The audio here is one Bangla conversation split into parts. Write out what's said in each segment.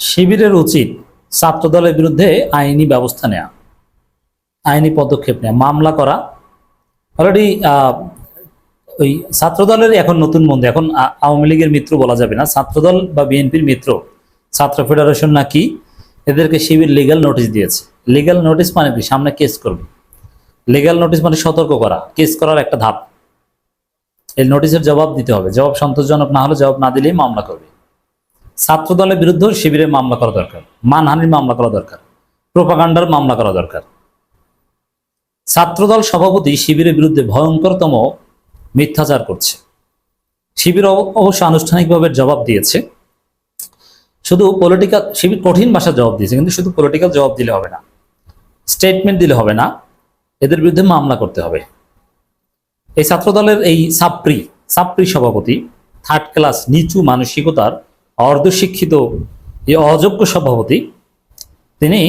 শিবিরের উচিত ছাত্রদলের বিরুদ্ধে আইনি ব্যবস্থা নেওয়া, আইনি পদক্ষেপ নেওয়া, মামলা করা। অলরেডি ওই ছাত্রদলের এখন নতুন বন্ধু, এখন আওয়ামী লীগের মিত্র বলা যাবে না, ছাত্রদল বা বিএনপির মিত্র ছাত্র ফেডারেশন নাকি এদেরকে শিবির লিগ্যাল নোটিশ দিয়েছে। লিগ্যাল নোটিশ মানে কি? সামনে কেস করবে। লিগ্যাল নোটিশ মানে সতর্ক করা, কেস করার একটা ধাপ। এই নোটিশের জবাব দিতে হবে, জবাব সন্তোষজনক না হলে, জবাব না দিলেই মামলা করবে। ছাত্রদলের বিরুদ্ধে শিবিরের মামলা করা দরকার, মানহানির মামলা করা দরকার, প্রোপাগান্ডার মামলা করা দরকার। ছাত্রদল সভাপতি শিবিরের বিরুদ্ধে ভয়ঙ্করতম মিথ্যাচার করছে। শিবির অবশ্য আনুষ্ঠানিকভাবে জবাব দিয়েছে, শুধু পলিটিক্যাল, শিবির কঠিন ভাষার জবাব দিয়েছে, কিন্তু শুধু পলিটিক্যাল জবাব দিলে হবে না, স্টেটমেন্ট দিলে হবে না, এদের বিরুদ্ধে মামলা করতে হবে। এই ছাত্রদলের এই সাপ্রি সভাপতি, থার্ড ক্লাস নিচু মানসিকতার অর্ধশিক্ষিত এই অযোগ্য সভাপতি, তিনি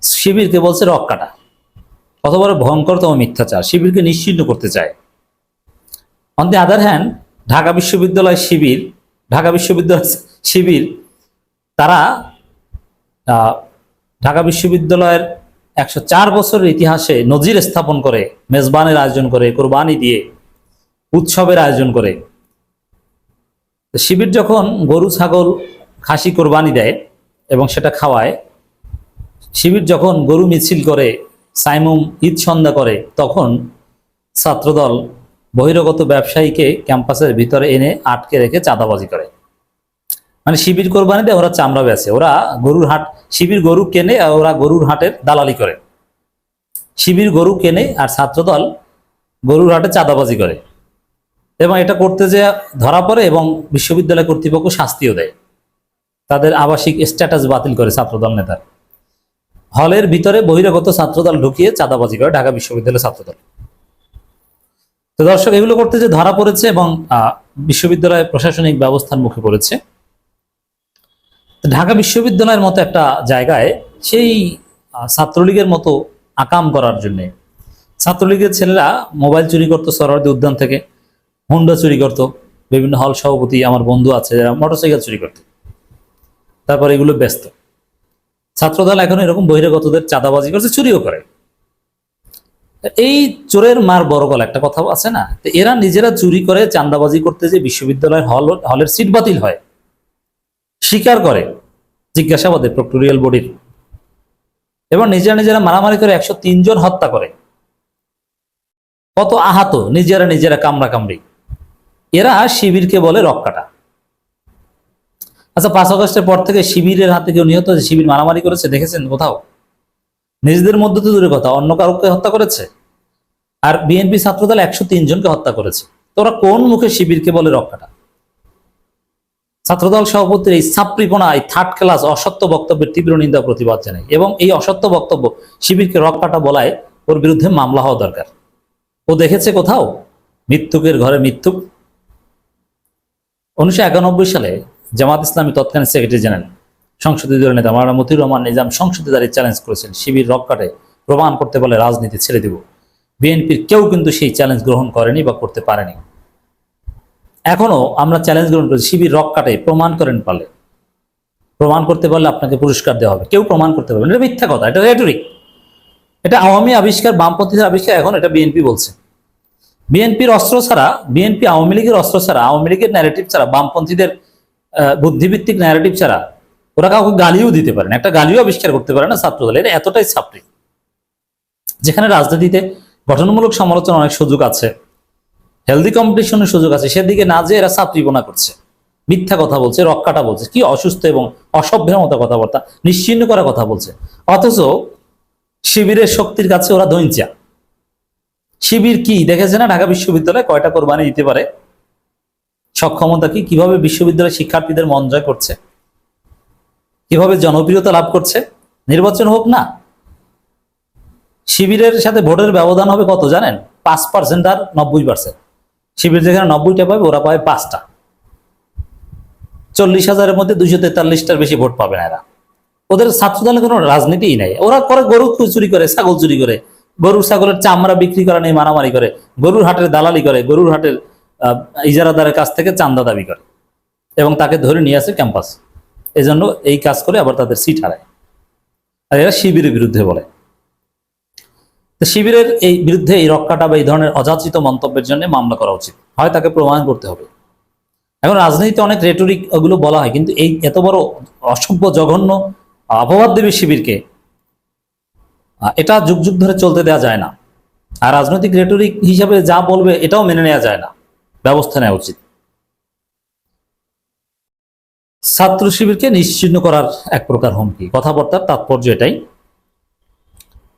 শিবিরকে বলছে রক কাটা। কত বড় ভয়ঙ্করতম মিথ্যাচার! শিবিরকে নিশ্চিহ্ন করতে চায়। On the other hand, Dhaka বিশ্ববিদ্যালয় শিবির তারা ঢাকা বিশ্ববিদ্যালয়ের 104 বছরের ইতিহাসে নজির স্থাপন করে, মেজবানের আয়োজন করে, কোরবানি দিয়ে উৎসবের আয়োজন করে। শিবির যখন গরু ছাগল খাসি কোরবানি দেয় এবং সেটা খাওয়ায়, শিবির যখন গরু মিছিল করে, সাইমুম ঈদ সন্ধ্যা করে, তখন ছাত্রদল বহিরাগত ব্যবসায়ীকে ক্যাম্পাসের ভিতরে এনে আটকে রেখে চাঁদাবাজি করে। মানে শিবির কোরবানি দেয়, ওরা চামড়া বেচে, ওরা গরুর হাট, শিবির গরু কেনে, ওরা গরুর হাটের দালালি করে। শিবির গরু কেনে আর ছাত্রদল গরুর হাটে চাঁদাবাজি করে, এবং এটা করতে যে ধরা পড়ে এবং বিশ্ববিদ্যালয় কর্তৃপক্ষ শাস্তিও দেয়। তাদের আবাসিক স্ট্যাটাস বাতিল করে ছাত্রদল নেতার। হলের ভিতরে বহিরাগত ছাত্রদল ঢুকিয়ে চাঁদাবাজি করে ঢাকা বিশ্ববিদ্যালয় ছাত্রদল। তো দর্শক, এগুলো করতে যে ধরা পড়েছে এবং বিশ্ববিদ্যালয় প্রশাসনিক ব্যবস্থার মুখে পড়েছে। ঢাকা বিশ্ববিদ্যালয়ের মতো একটা জায়গায় সেই ছাত্রলীগের মতো আকাম করার জন্য ছাত্রলীগের ছেলেরা মোবাইল চুরি করতো সরোয়ার্দী উদ্যান থেকে, হুন্ডা চুরি করতো, বিভিন্ন হল সভাপতি আমার বন্ধু আছে যারা মোটরসাইকেল চুরি করতো, তারপর এগুলো ব্যস্ত। ছাত্রদল এখন এরকম বহিরাগতদের চাঁদাবাজি করছে, চুরিও করে। এই চোরের মার বড় গলা একটা কথা আছে না? তো এরা নিজেরা চুরি করে চাঁদাবাজি করতে যে বিশ্ববিদ্যালয়ের হলের সিট বাতিল হয়, স্বীকার করে জিজ্ঞাসাবাদে প্রক্টোরিয়াল বডির, এবং নিজেরা মারামারি করে 103 জন হত্যা করে, কত আহত, নিজেরা কামড়াকামড়ি। এরা শিবিরকে বলে রক কাটা। আচ্ছা, 5 আগস্টের পর থেকে শিবিরের হাতে কেউ নিহত হয়েছে, শিবির মারামারি করেছে দেখেছেন কোথাও? নিজেদের মধ্যে তো দূরের কথা, অন্য কাউকে হত্যা করেছে? আর বিএনপি ছাত্রদল 103 জনকে হত্যা করেছে। তো ওরা কোন মুখে শিবিরকে বলে রক কাটা? ছাত্রদল সভাপতির এই ছাত্রীপনা, এই থার্ড ক্লাস অসত্য বক্তব্যের তীব্র নিন্দা প্রতিবাদ জানাই, এবং এই অসত্য বক্তব্য শিবিরকে রক কাটা বলায় ওর বিরুদ্ধে মামলা হওয়া দরকার। ও দেখেছে কোথাও মৃত্যুকের ঘরে মৃত্যুক? 1991 সালে জামাত ইসলামী তৎকালীন সেক্রেটারি জেনারেল, সংসদীয় দলের নেতা মাওলানা মতিউর রহমান নিজাম সংসদে দাঁড়িয়ে চ্যালেঞ্জ করেছেন, শিবির রক কাটে, প্রমাণ করতে বলে রাজনীতি ছেড়ে দিব। বিএনপির কেউ কিন্তু সেই চ্যালেঞ্জ গ্রহণ করেনি বা করতে পারেনি। এখনো আমরা চ্যালেঞ্জ গ্রহণ করেছি, শিবির রক কাটে, প্রমাণ করেন পারলে, প্রমাণ করতে পারলে আপনাকে পুরস্কার দেওয়া হবে। কেউ প্রমাণ করতে পারবে না, এটা মিথ্যা কথা, এটা রেটরিক, এটা আওয়ামী আবিষ্কার, বামপন্থীদের আবিষ্কার। এখন এটা বিএনপি বলছে। বিএনপির অস্ত্র ছাড়া, বিএনপি আওয়ামী লীগের অস্ত্র ছাড়া, আওয়ামী লীগের ন্যারেটিভ ছাড়া, বামপন্থীদের বুদ্ধিভিত্তিক ন্যারেটিভ ছাড়া ওরা কাউকে গালিও দিতে পারে না, একটা গালিও আবিষ্কার করতে পারে না ছাত্রদল। এটা এতটাই ছাত্রী, যেখানে রাজনীতিতে গঠনমূলক সমালোচনা অনেক সুযোগ আছে, হেলদি কম্পিটিশনের সুযোগ আছে, সেদিকে না যে এরা ছাত্রীপনা করছে, মিথ্যা কথা বলছে, রক কাটা বলছে, কি অসুস্থ এবং অসভ্যের মতো কথাবার্তা, নিশ্চিহ্ন করা কথা বলছে। অথচ শিবিরের শক্তির কাছে ওরা দইঞ্চা। শিবির কি দেখেছে না ঢাকা বিশ্ববিদ্যালয়ে কয়টা কোরবানি দিতে পারে, সক্ষমতা কি, কিভাবে বিশ্ববিদ্যালয়ের শিক্ষার্থীদের মন জয় করছে, কিভাবে জনপ্রিয়তা লাভ করছে। নির্বাচন হোক না, শিবিরের সাথে ভোটের ব্যবধান হবে কত জানেন? 5% আর 90%। শিবির যেখানে 90টা পাবে, ওরা পাবে 5টা। 40,000-এর মধ্যে 243টার বেশি ভোট পাবে না এরা। ওদের ছাত্রদলে কোনো রাজনীতিই নাই। ওরা করে গরু চুরি করে, ছাগল চুরি করে, গরুর ছাগলের চামড়া বিক্রি করা নিয়ে মারামারি করে, গরুর হাটের দালালি করে, গরুর হাটের ইজারাদারের কাছ থেকে চান্দা দাবি করে, এবং তাকে ধরে নিয়ে আসে ক্যাম্পাস। এজন্য এই কাজ করে আবার তাদের সিট হারায়। আর এরা শিবিরের বিরুদ্ধে বলে। তো শিবিরের এই বিরুদ্ধে এই রক্ষাটা বা এই ধরনের অযাচিত মন্তব্যের জন্য মামলা করা উচিত, হয় তাকে প্রমাণ করতে হবে। এখন রাজনীতিতে অনেক রেটরিক ওগুলো বলা হয়, কিন্তু এই এত বড় অসভ্য জঘন্য অপবাদ দেবে শিবিরকে, এটা যুগ যুগ ধরে চলতে দেওয়া যায় না। আর রাজনৈতিক রেটরিক হিসাবে যা বলবে এটাও মেনে নেওয়া যায় না, ব্যবস্থা নেওয়া উচিত। ছাত্র শিবিরকে নিশ্চিহ্ন করার এক প্রকার হুমকি, কথাবার্তার তাৎপর্য এটাই।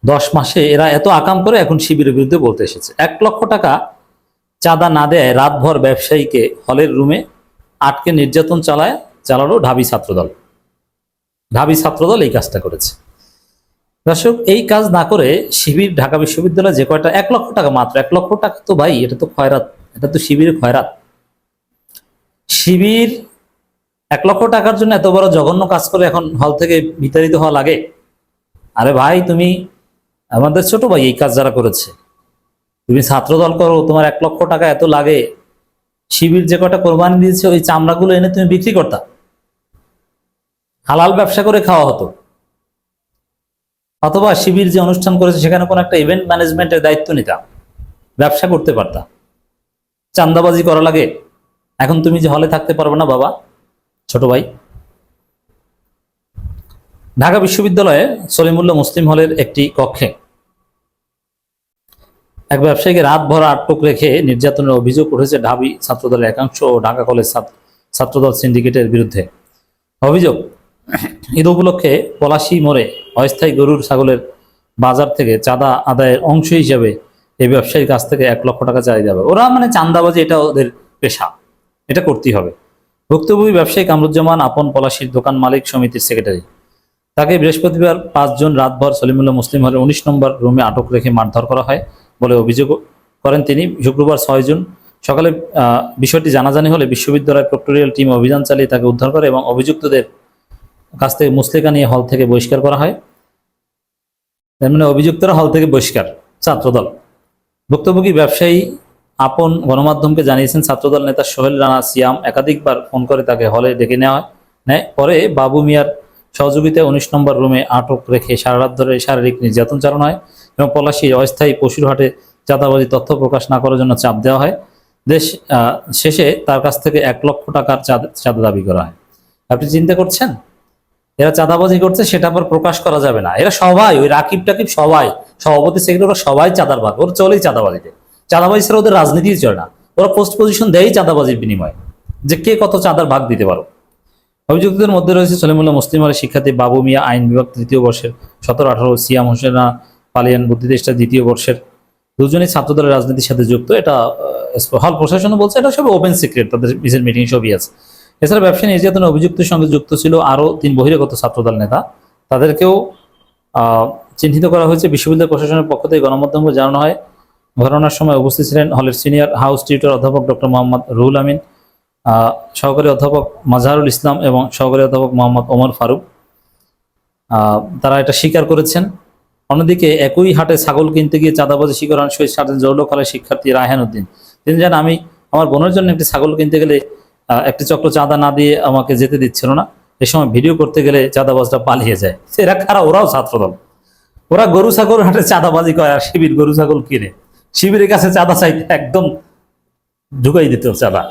10 মাসে এরা এত আকাম করে এখন শিবিরের বিরুদ্ধে বলতে এসেছে। 1 লক্ষ টাকা চাঁদা না দেয় রাতভর ব্যবসায়ীকে হলের রুমে আটকে নির্যাতন চালালো ঢাবি ছাত্রদল। ঢাবি ছাত্রদল এই কাজটা করেছে। দর্শক, এই কাজ না করে শিবির ঢাকা বিশ্ববিদ্যালয়ে যে কয়টা 1 লক্ষ টাকা, মাত্র 1 লক্ষ টাকা তো ভাই, এটা তো খয়রাত, এটা তো শিবিরের খয়রাত। শিবির 1 লক্ষ টাকার জন্য এত বড় জঘন্য কাজ করে এখন হল থেকে বিতাড়িত হওয়া লাগে? আরে ভাই, তুমি আমাদের ছোট ভাই এই কাজ যারা করেছে, তুমি ছাত্রদল করো, তোমার 1 লক্ষ টাকা এত লাগে, শিবির যে কটা কোরবানি দিয়েছে ওই চামড়াগুলো এনে তুমি বিক্রি করতা, হালাল ব্যবসা করে খাওয়া হতো। অথবা শিবির যে অনুষ্ঠান করেছে সেখানে কোনো একটা ইভেন্ট ম্যানেজমেন্টের দায়িত্ব নিতাম, ব্যবসা করতে পারতা। চান্দাবাজি করা লাগে? এখন তুমি যে হলে থাকতে পারবে না বাবা, ছোট ভাই। ঢাকা বিশ্ববিদ্যালয়ে সলিমুল্লাহ মুসলিম হলের একটি কক্ষে এক ব্যবসায়ীকে রাত ভর আটক রেখে নির্যাতনের অভিযোগ উঠেছে ঢাবি ছাত্রদলের একাংশ ও ঢাকা কলেজ ছাত্রদল সিন্ডিকেটের বিরুদ্ধে। অভিযোগ, ঈদ উপলক্ষে পলাশী মোড়ে অস্থায়ী গরুর ছাগলের বাজার থেকে চাঁদা আদায়ের অংশ হিসেবে এই ব্যবসায়ীর কাছ থেকে 1 লক্ষ টাকা চাই যাবে। ওরা মানে চাঁদাবাজি, এটা ওদের পেশা, এটা করতেই হবে। ভুক্তভোগী ব্যবসায়ী কামরুজ্জামান আপন পলাশীর দোকান মালিক সমিতির সেক্রেটারি। তাকে বৃহস্পতিবার 5 জুন রাতভর সলিমুল্লাহ মুসলিম হলের 19 নম্বর রুমে আটক রেখে মারধর করা হয় বলে অভিযোগ করেন তিনি। শুক্রবার 6 জুন সকালে বিষয়টি জানাজানি হলে বিশ্ববিদ্যালয়ের প্রক্টোরিয়াল টিম অভিযান চালিয়ে তাকে উদ্ধার করে এবং অভিযুক্তদের কাছ থেকে মুসলেকা নিয়ে হল থেকে বহিষ্কার করা হয়। তার মানে অভিযুক্তরা হল থেকে বহিষ্কার, ছাত্রদল। ভুক্তভোগী ব্যবসায়ী আপন গণমাধ্যমকে জানিয়েছেন, ছাত্রদল নেতা সোহেল রানা সিয়াম একাধিকবার ফোন করে তাকে হলে ডেকে নেওয়া নেয়। পরে বাবু মিয়ার সহযোগিতায় 19 নম্বর রুমে আটক রেখে সারা রাত ধরে শারীরিক নির্যাতন চালানো হয় এবং পলাশীর অস্থায়ী পশুর হাটে চাঁদাবাজি তথ্য প্রকাশ না করার জন্য চাপ দেওয়া হয়। শেষে তার কাছ থেকে 1 লক্ষ টাকার চাঁদা দাবি করা হয়। আপনি চিন্তা করছেন, এরা চাঁদাবাজি করছে, সেটা আবার প্রকাশ করা যাবে না। এরা সবাই, ওই রাকিব টাকিব সবাই, সভাপতি সেক্রেটারি সবাই চাঁদার ভাগ, ওরা চলেই চাঁদাবাজিতে। চাঁদাবাজি ছাড়া ওদের রাজনীতি চলে না, ওরা পোস্ট পজিশন দেয় চাঁদাবাজির বিনিময়ে, যে কে কত চাঁদার ভাগ দিতে পারো। অভিযুক্তদের মধ্যে রয়েছে সলিমুল্লাহ মুসলিম হলের শিক্ষার্থী বাবু মিয়া, আইন বিভাগ 3য় বর্ষের 17-18, সিয়াম হোসেনা পালিয়ান বুদ্ধিদেষ্টা 2য় বর্ষের। দুজনেই ছাত্রদলের রাজনীতির সাথে যুক্ত। এটা হল প্রশাসনও বলছে, এটা সব ওপেন সিক্রেট, তাদের বিশেষ মিটিং সবই আছে। এছাড়া ব্যবসায়ী নির্যাতনের অভিযুক্তের সঙ্গে যুক্ত ছিল আরও 3 বহিরাগত ছাত্রদল নেতা, তাদেরকেও চিহ্নিত করা হয়েছে। বিশ্ববিদ্যালয় প্রশাসনের পক্ষ থেকে গণমাধ্যমকে জানানো হয়, ঘটনার সময় উপস্থিত ছিলেন হলের সিনিয়র হাউস টিউটর অধ্যাপক ডক্টর মোহাম্মদ রুহুল আমিন, সহকারী অধ্যাপক মাজহারুল ইসলাম এবং সহকারী অধ্যাপক মোহাম্মদ ওমর ফারুক। তারা এটা স্বীকার করেছেন। অন্যদিকে একই হাটে ছাগল কিনতে গিয়ে চাঁদাবাজি শিকার হন শহীদ সার্জেন্ট জহুরুল হলের শিক্ষার্থী রায়হান উদ্দিন। তিনি জানান, আমি আমার বোনের জন্য একটি ছাগল কিনতে গেলে একটি চক্র চাঁদা না দিয়ে আমাকে যেতে দিচ্ছিল না। এ সময় ভিডিও করতে গেলে চাঁদাবাজটা পালিয়ে যায়। এরা খারাপ, ওরাও ছাত্রদল। ওরা গরু ছাগল হাটে চাঁদাবাজি করে, আর শিবির গরু ছাগল কিনে শিবিরের কাছে চাঁদা চাইতে একদম ঢুকাই দিত চাঁদা।